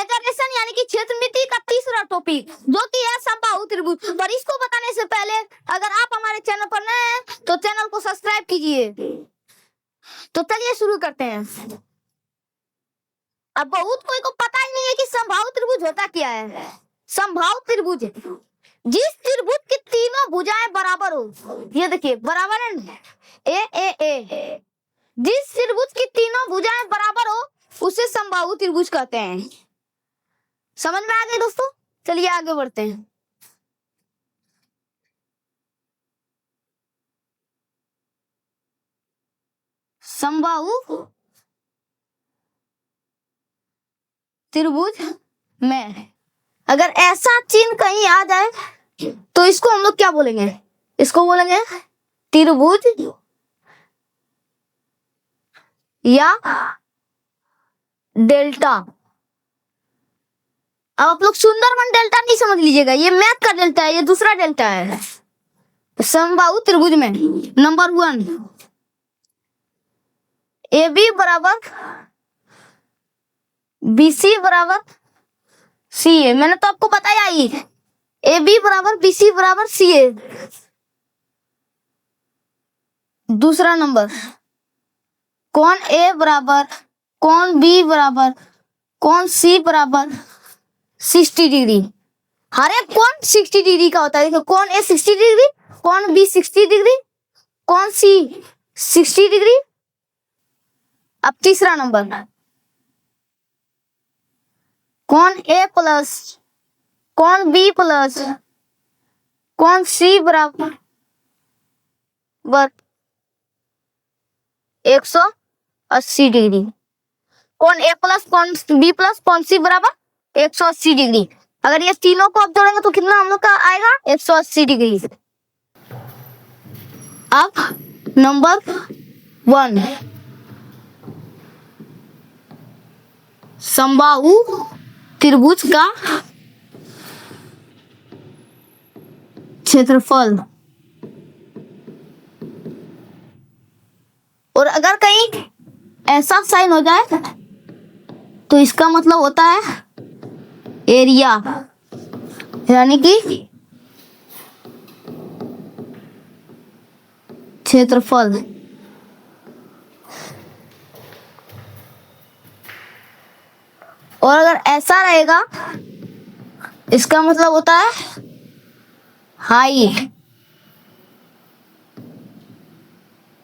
मेजरेशन यानी कि क्षेत्रमिति का तीसरा टॉपिक जो कि है समबाहु त्रिभुज। पर इसको बताने से पहले अगर आप हमारे चैनल पर नए हैं तो चैनल को सब्सक्राइब कीजिए। तो चलिए शुरू करते हैं। अब बहुत कोई को पता ही नहीं है कि समबाहु त्रिभुज होता क्या है। समबाहु त्रिभुज जिस त्रिभुज की तीनों भुजाएं बराबर हो, ये देखिए बराबर है ना, ए। जिस त्रिभुज की तीनों भुजाएं बराबर हो उसे समबाहु त्रिभुज कहते हैं। समझ में आ गए दोस्तों? चलिए आगे बढ़ते हैं। समबाहु त्रिभुज में अगर ऐसा चिन्ह कहीं आ जाए तो इसको हम लोग क्या बोलेंगे? इसको बोलेंगे त्रिभुज या डेल्टा। अब आप लोग सुंदरबन डेल्टा नहीं समझ लीजिएगा, ये मैथ का डेल्टा है, ये दूसरा डेल्टा है। समबाहु त्रिभुज में नंबर 1 AB बराबर BC बराबर CA। मैंने तो आपको बताया ही, AB बराबर BC बराबर CA। दूसरा नंबर कौन A बराबर कौन B बराबर कौन C बराबर 60 डिग्री। हर एक कौन 60 डिग्री का होता है। देखो कौन A 60 डिग्री, कौन B 60 डिग्री, कौन C 60 डिग्री। अब तीसरा नंबर कौन A प्लस कौन B प्लस कौन C बराबर 180 डिग्री। कौन A प्लस कौन B प्लस कौन C बराबर 180 डिग्री। अगर ये तीनों को आप जोड़ेंगे तो कितना हम लोग का आएगा? 180 डिग्री। अब नंबर 1 समबाहु त्रिभुज का क्षेत्रफल। और अगर कहीं ऐसा साइन हो जाए तो इसका मतलब होता है एरिया, यानी कि क्षेत्रफल। और अगर ऐसा रहेगा इसका मतलब होता है हाई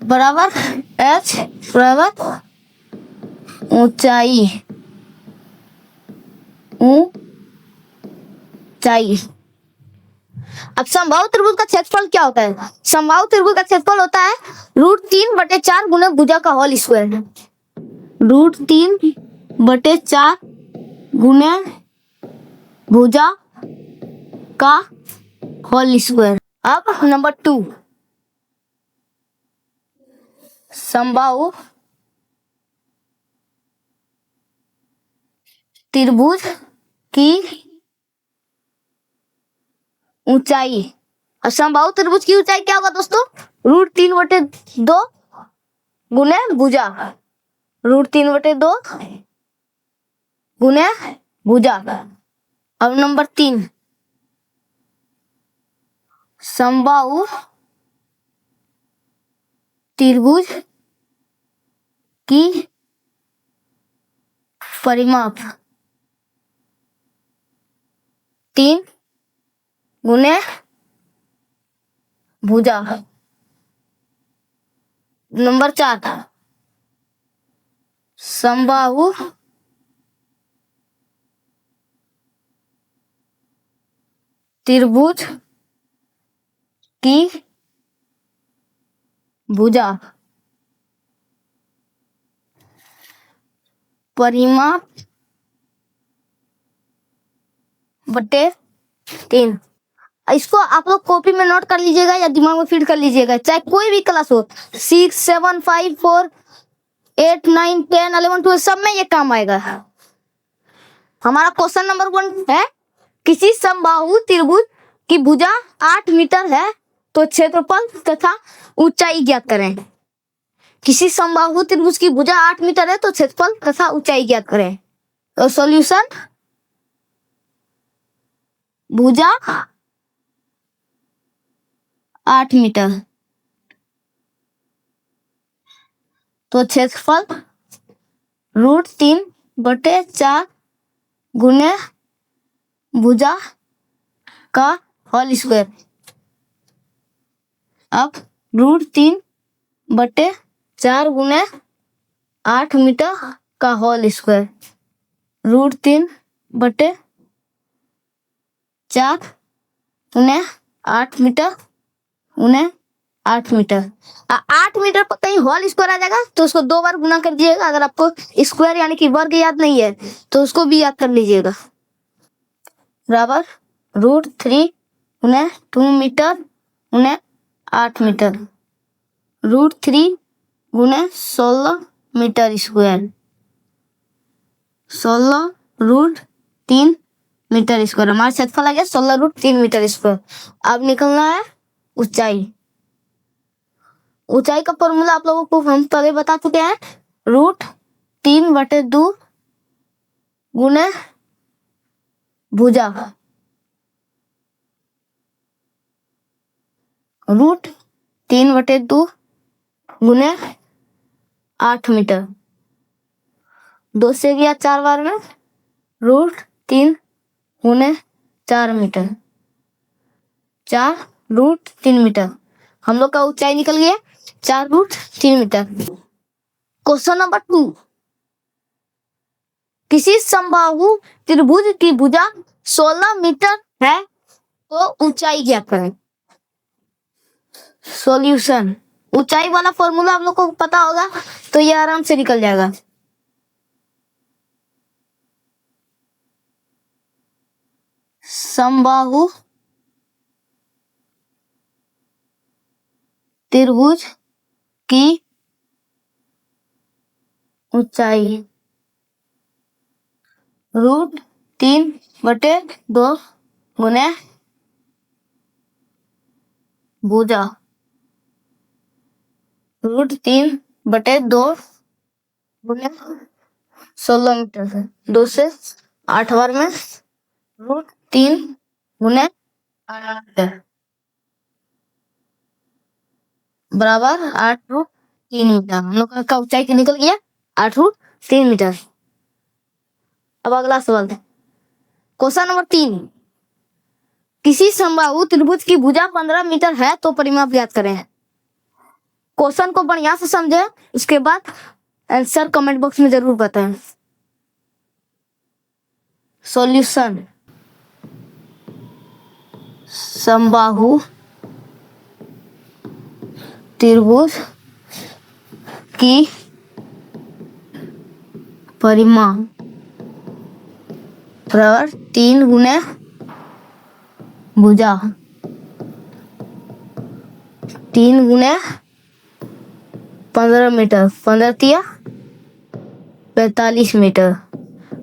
बराबर H बराबर ऊंचाई। अब समबाहु त्रिभुज का क्षेत्रफल क्या होता है? समबाहु त्रिभुज का क्षेत्रफल होता है √3/4 गुना भुजा का होल स्क्वायर। √3/4 गुना भुजा का होल स्क्वायर। अब नंबर 2 समबाहु त्रिभुज की ऊंचाई। और समबाहु त्रिभुज की ऊंचाई क्या होगा दोस्तों? √3/2 गुने भुजा। √3/2 गुने भुजा। अब नंबर 3 समबाहु त्रिभुज की परिमाप 3 गुने भुजा। नंबर 4 समबाहु त्रिभुज की भुजा परिमाप बटे 3। इसको आप लोग कॉपी में नोट कर लीजिएगा या दिमाग में फीड कर लीजिएगा, चाहे कोई भी क्लास हो, 6, 7, 5, 4, 8, 9, 10, 11, 12 सब में ये काम आएगा। हमारा क्वेश्चन नंबर 1 है किसी समबाहु त्रिभुज की भुजा 8 मीटर है तो क्षेत्रफल तथा ऊंचाई ज्ञात करें। किसी समबाहु त्रिभुज की भुजा 8 मीटर है तो क्षेत्रफल तथा ऊंचाई ज्ञात करें। तो सॉल्यूशन भुजा 8 मीटर। तो क्षेत्रफल √3/4 गुने भुजा का होल स्क्वायर। अब √3/4 गुने 8 मीटर का होल स्क्वायर। √3/4 गुने 8 मीटर गुने 8 मीटर। 8 मीटर पर कहीं होल स्क्वायर आ जाएगा तो उसको 2 बार गुना कर दीजिएगा। अगर आपको स्क्वायर यानी कि वर्ग याद नहीं है तो उसको भी याद कर लीजिएगा। बराबर √3 गुने 2 मीटर गुने 8 मीटर। √3 गुने 16 मीटर स्क्वायर। 16√3 metre square. हमारा क्षेत्रफल आ गया 16√3 मीटर स्क्वायर। अब निकलना है ऊंचाई। ऊंचाई का फॉर्मूला आप लोगों को हम पहले बता चुके हैं। √3/2 गुने भुजा। √3/2 गुने 8 मीटर। 2 से गया 4 बार में। √3 गुने 4 मीटर। 4√3 मीटर। हम लोग का ऊंचाई निकल गया 4√3 मीटर। क्वेश्चन नंबर 2, किसी समबाहु त्रिभुज की भुजा 16 मीटर है तो ऊंचाई क्या करें। सॉल्यूशन। ऊंचाई वाला फॉर्मूला हम लोग को पता होगा तो ये आराम से निकल जाएगा। समबाहु त्रिभुज की ऊंचाई √3/2 गुने भुजा। √3/2 गुने 16 मीटर है। 2 से 8 बार में। √3 गुने 8 मीटर बराबर 8√3 मीटर। हम लोग का ऊंचाई निकल गया 8√3 मीटर। अब अगला सवाल है क्वेश्चन नंबर 3, किसी समबाहु त्रिभुज की भुजा 15 मीटर है तो परिमाप ज्ञात करें। क्वेश्चन को बढ़िया से समझे, उसके बाद आंसर कमेंट बॉक्स में जरूर बताएं। सॉल्यूशन। समबाहु त्रिभुज की परिमाप बराबर 3 गुने भुजा। 3 गुने 15 मीटर। 15 तिया 45 मीटर।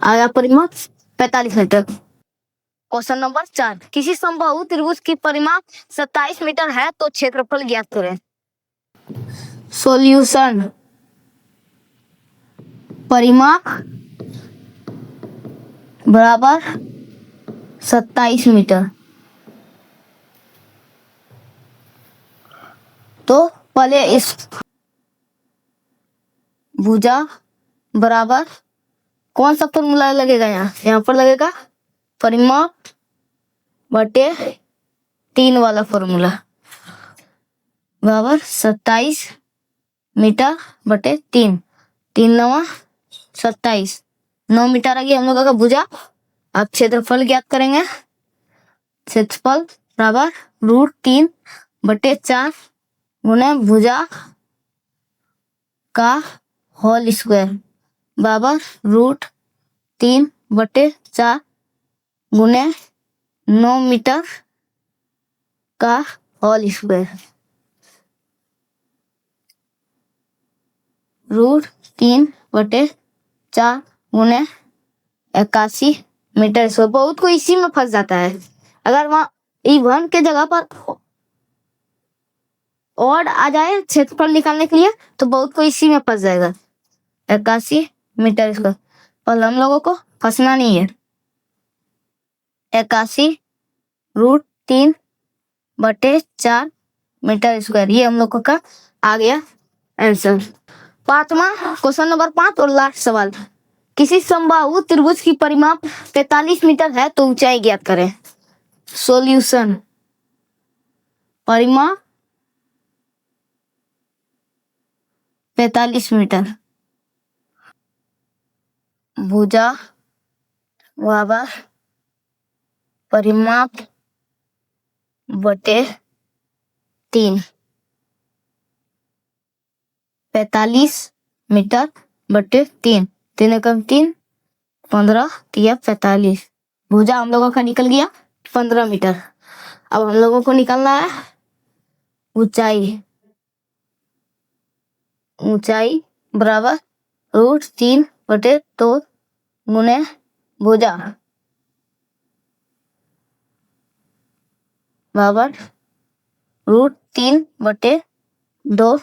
आया परिमाप 45 मीटर। क्वेश्चन नंबर 4, किसी समबाहु त्रिभुज की परिमाप 27 मीटर है तो क्षेत्रफल ज्ञात करें। सॉल्यूशन। परिमाप बराबर 27 मीटर। तो पहले इस भुजा बराबर कौन सा फॉर्मूला लगेगा, यहाँ पर लगेगा परिमाप बटे 3 वाला फॉर्मूला बराबर 27 मीटर बटे 3। 3 9 27। 9 मीटर आ गया हम लोग का भुजा। अब क्षेत्रफल ज्ञात करेंगे। क्षेत्रफल बराबर √3/4 गुने भुजा का होल स्क्वायर बराबर √3/4 गुने 9 मीटर का होल स्क्वायर। √3/4 गुने 81 मीटर स्क्वायर। बहुत कोई इसी में फंस जाता है। अगर वहां E1 के जगह पर ऑड आ जाए क्षेत्रफल निकालने के लिए तो बहुत कोई इसी में फंस जाएगा। 81 मीटर स्क्वायर। पर हम लोगों को फंसना नहीं है। 81 √3/4 मीटर स्क्वायर। ये हम लोगों का आ गया आंसर। पांचवा क्वेश्चन नंबर 5 और लास्ट सवाल। किसी समबाहु त्रिभुज की परिमाप 45 मीटर है तो ऊंचाई ज्ञात करें। सॉल्यूशन। परिमाप 45 मीटर, भुजा बराबर परिमाप बटे 3, 45 मीटर बटे 3, 3 एकम 3, 15 तिया 45। भुजा हम लोगों का निकल गया 15 मीटर। अब हम लोगों को निकालना है ऊंचाई। ऊंचाई बराबर √3/2 गुने भुजा बराबर √3/2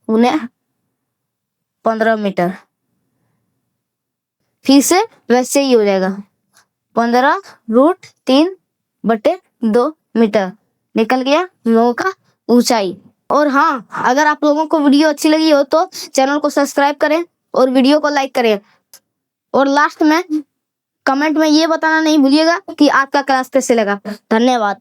गुने 15 मीटर। फिर से वैसे ही हो जाएगा 15 √3/2 मीटर निकल गया हम लोगों का ऊंचाई। और हाँ, अगर आप लोगों को वीडियो अच्छी लगी हो तो चैनल को सब्सक्राइब करें और वीडियो को लाइक करें। और लास्ट में कमेंट में ये बताना नहीं भूलिएगा कि आपका क्लास कैसे लगा। धन्यवाद।